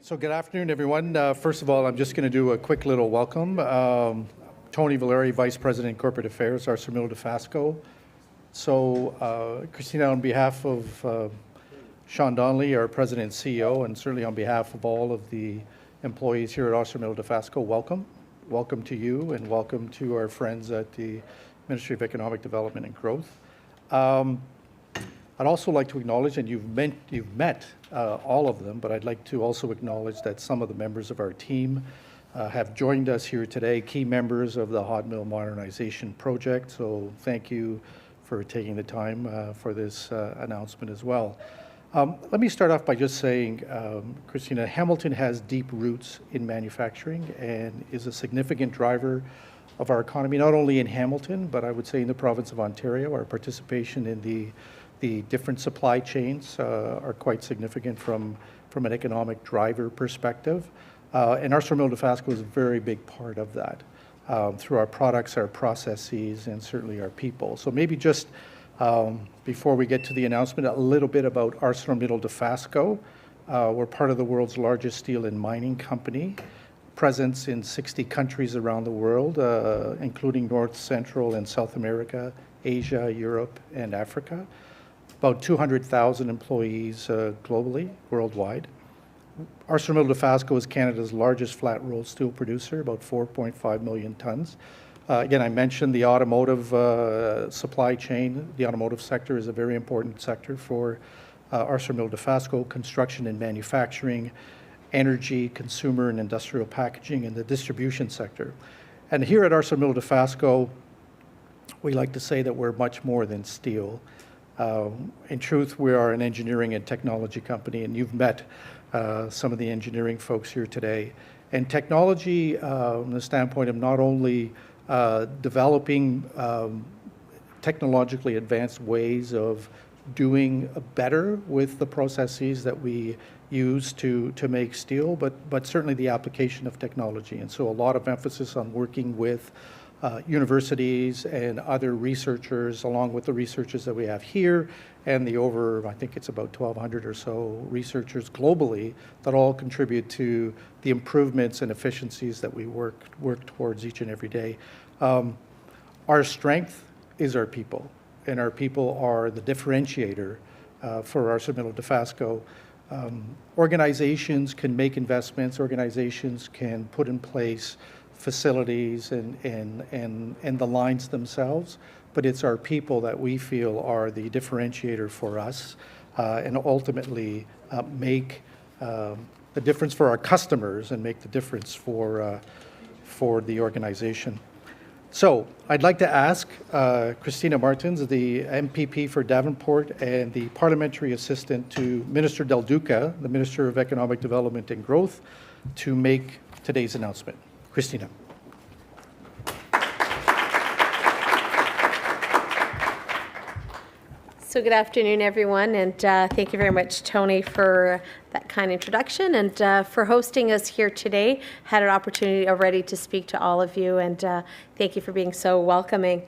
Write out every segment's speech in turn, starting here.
So good afternoon, everyone. First of all, I'm just going to do a quick little welcome. Tony Valeri, Vice President, Corporate Affairs, ArcelorMittal Dofasco. So Cristina, on behalf of Sean Donnelly, our President and CEO, and certainly on behalf of all of the employees here at ArcelorMittal Dofasco, welcome. Welcome to you and welcome to our friends at the Ministry of Economic Development and Growth. I'd also like to acknowledge, and you've met all of them, but I'd like to also acknowledge that some of the members of our team have joined us here today, key members of the Hot Mill Modernization Project. So thank you for taking the time for this announcement as well. Let me start off by just saying, Cristina, Hamilton has deep roots in manufacturing and is a significant driver of our economy, not only in Hamilton, but I would say in the province of Ontario. Our participation in the different supply chains are quite significant from an economic driver perspective. And ArcelorMittal Dofasco is a very big part of that through our products, our processes, and certainly our people. So maybe just before we get to the announcement, a little bit about ArcelorMittal Dofasco. We're part of the world's largest steel and mining company, presence in 60 countries around the world, including North, Central, and South America, Asia, Europe, and Africa. About 200,000 employees globally, worldwide. ArcelorMittal Dofasco is Canada's largest flat-rolled steel producer, about 4.5 million tons. Again, I mentioned the automotive supply chain. The automotive sector is a very important sector for ArcelorMittal Dofasco, construction and manufacturing, energy, consumer and industrial packaging, and the distribution sector. And here at ArcelorMittal Dofasco, we like to say that we're much more than steel. In truth, we are an engineering and technology company, and you've met some of the engineering folks here today. And technology, from the standpoint of not only developing technologically advanced ways of doing better with the processes that we use to make steel, but certainly the application of technology. And so a lot of emphasis on working with universities and other researchers, along with the researchers that we have here, and the over, I think it's about 1,200 or so researchers globally that all contribute to the improvements and efficiencies that we work towards each and every day. Our strength is our people, and our people are the differentiator for ArcelorMittal Dofasco. Organizations can make investments, organizations can put in place facilities and the lines themselves, but it's our people that we feel are the differentiator for us and ultimately make the difference for our customers and make the difference for the organization. So I'd like to ask Cristina Martins, the MPP for Davenport and the Parliamentary Assistant to Minister Del Duca, the Minister of Economic Development and Growth, to make today's announcement. Cristina. So good afternoon, everyone, and thank you very much, Tony, for that kind introduction and for hosting us here today. Had an opportunity already to speak to all of you, and thank you for being so welcoming.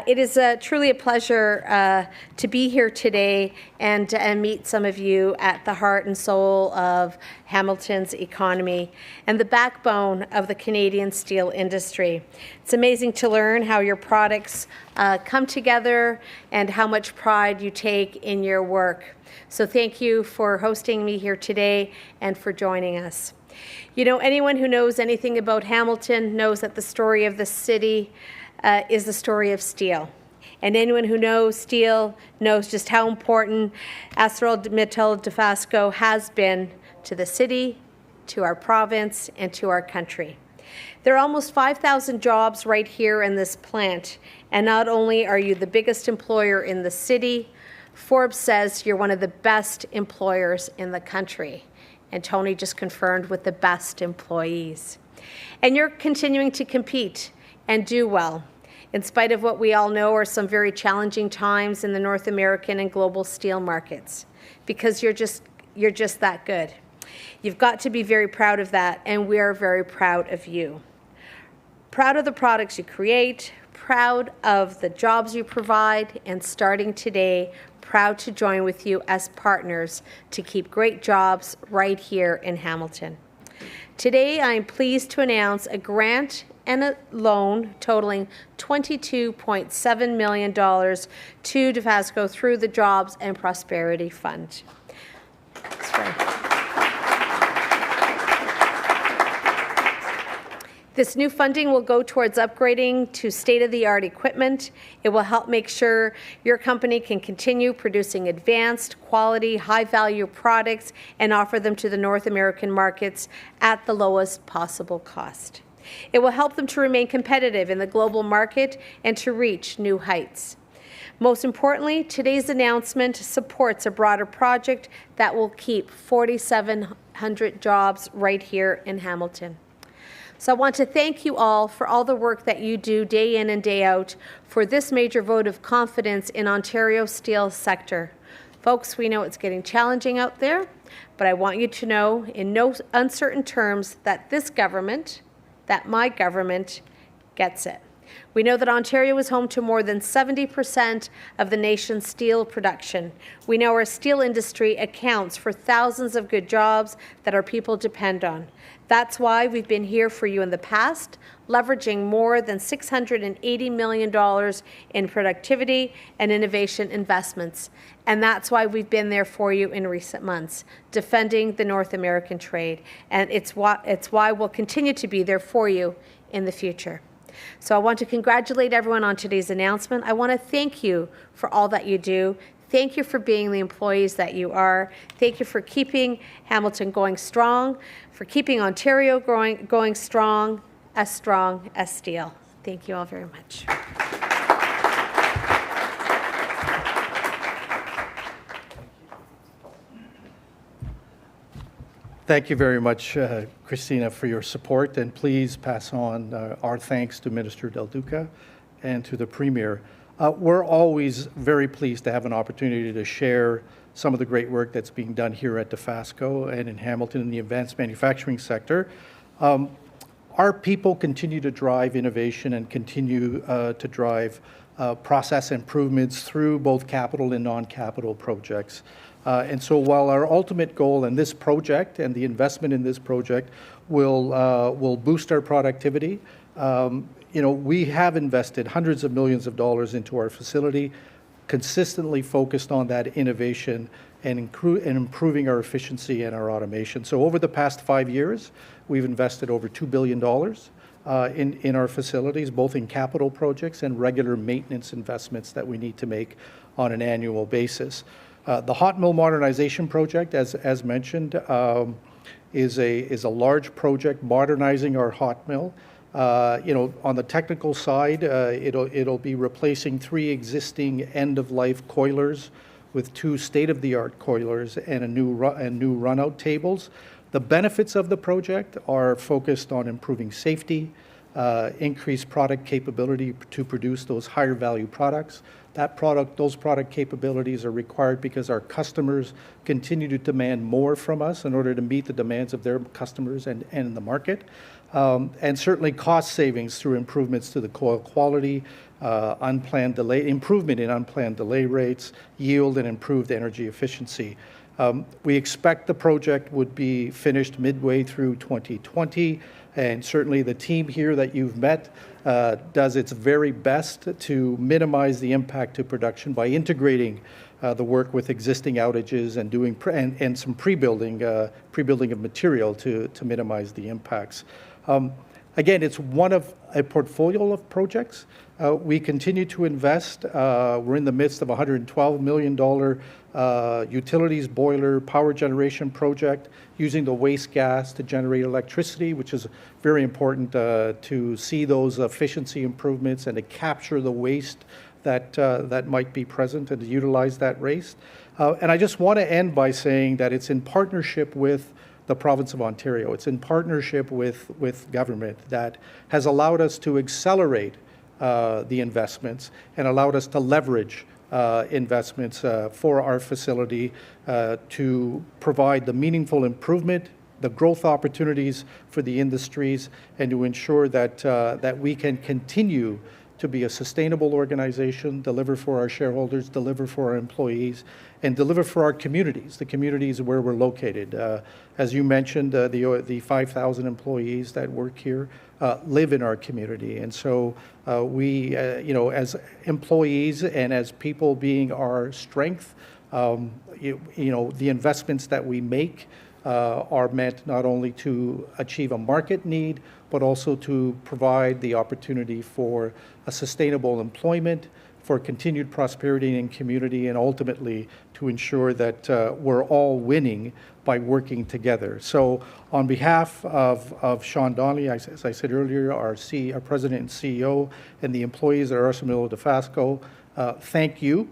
It is truly a pleasure to be here today and meet some of you at the heart and soul of Hamilton's economy and the backbone of the Canadian steel industry. It's amazing to learn how your products come together and how much pride you take in your work. So thank you for hosting me here today and for joining us. You know, anyone who knows anything about Hamilton knows that the story of the city is the story of steel. And anyone who knows steel knows just how important ArcelorMittal Dofasco has been to the city, to our province, and to our country. There are almost 5,000 jobs right here in this plant. And not only are you the biggest employer in the city, Forbes says you're one of the best employers in the country. And Tony just confirmed with the best employees. And you're continuing to compete and do well, in spite of what we all know are some very challenging times in the North American and global steel markets, because you're just that good. You've got to be very proud of that, and we are very proud of you. Proud of the products you create, proud of the jobs you provide, and starting today, proud to join with you as partners to keep great jobs right here in Hamilton. Today, I am pleased to announce a grant and a loan totaling $22.7 million to Dofasco through the Jobs and Prosperity Fund. That's right. This new funding will go towards upgrading to state-of-the-art equipment. It will help make sure your company can continue producing advanced, quality, high-value products and offer them to the North American markets at the lowest possible cost. It will help them to remain competitive in the global market and to reach new heights. Most importantly, today's announcement supports a broader project that will keep 4,700 jobs right here in Hamilton. So I want to thank you all for all the work that you do day in and day out for this major vote of confidence in Ontario's steel sector. Folks, we know it's getting challenging out there, but I want you to know in no uncertain terms that this government, that my government, gets it. We know that Ontario is home to more than 70% of the nation's steel production. We know our steel industry accounts for thousands of good jobs that our people depend on. That's why we've been here for you in the past, leveraging more than $680 million in productivity and innovation investments. And that's why we've been there for you in recent months, defending the North American trade. And it's why we'll continue to be there for you in the future. So I want to congratulate everyone on today's announcement. I want to thank you for all that you do. Thank you for being the employees that you are. Thank you for keeping Hamilton going strong, for keeping Ontario going strong as steel. Thank you all very much. Thank you very much, Cristina, for your support, and please pass on our thanks to Minister Del Duca and to the Premier. We're always very pleased to have an opportunity to share some of the great work that's being done here at Dofasco and in Hamilton in the advanced manufacturing sector. Our people continue to drive innovation and continue to drive process improvements through both capital and non-capital projects. And so while our ultimate goal in this project and the investment in this project will boost our productivity, we have invested hundreds of millions of dollars into our facility, consistently focused on that innovation and improving our efficiency and our automation. So over the past 5 years, we've invested over $2 billion in our facilities, both in capital projects and regular maintenance investments that we need to make on an annual basis. The hot mill modernization project, as mentioned, is a large project modernizing our hot mill. On the technical side, it'll be replacing 3 existing end-of-life coilers with 2 state-of-the-art coilers and new run-out tables. The benefits of the project are focused on improving safety, increased product capability to produce those higher value products. Those product capabilities are required because our customers continue to demand more from us in order to meet the demands of their customers and the market. And certainly cost savings through improvements to the coil quality, improvement in unplanned delay rates, yield, and improved energy efficiency. We expect the project would be finished midway through 2020, and certainly the team here that you've met does its very best to minimize the impact to production by integrating the work with existing outages and doing and some pre-building of material to minimize the impacts. Again, it's one of a portfolio of projects. We continue to invest. We're in the midst of a $112 million utilities boiler power generation project using the waste gas to generate electricity, which is very important to see those efficiency improvements and to capture the waste that might be present and to utilize that waste. And I just want to end by saying that it's in partnership with the province of Ontario. It's in partnership with government that has allowed us to accelerate the investments and allowed us to leverage investments for our facility to provide the meaningful improvement, the growth opportunities for the industries, and to ensure that we can continue to be a sustainable organization, deliver for our shareholders, deliver for our employees, and deliver for our communities, the communities where we're located. As you mentioned, the 5,000 employees that work here live in our community. And so we, as employees and as people being our strength, the investments that we make are meant not only to achieve a market need, but also to provide the opportunity for a sustainable employment, for continued prosperity in community, and ultimately to ensure that we're all winning by working together. So on behalf of Sean Donnelly, as I said earlier, our President and CEO, and the employees at ArcelorMittal Dofasco, thank you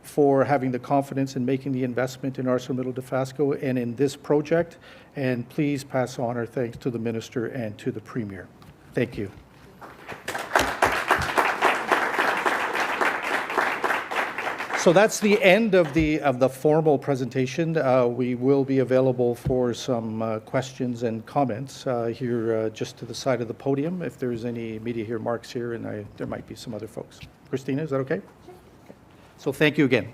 for having the confidence in making the investment in ArcelorMittal Dofasco and in this project. And please pass on our thanks to the Minister and to the Premier. Thank you. So that's the end of the formal presentation. We will be available for some questions and comments here just to the side of the podium. If there's any media here, Mark's here, and there might be some other folks. Cristina, is that okay? So thank you again.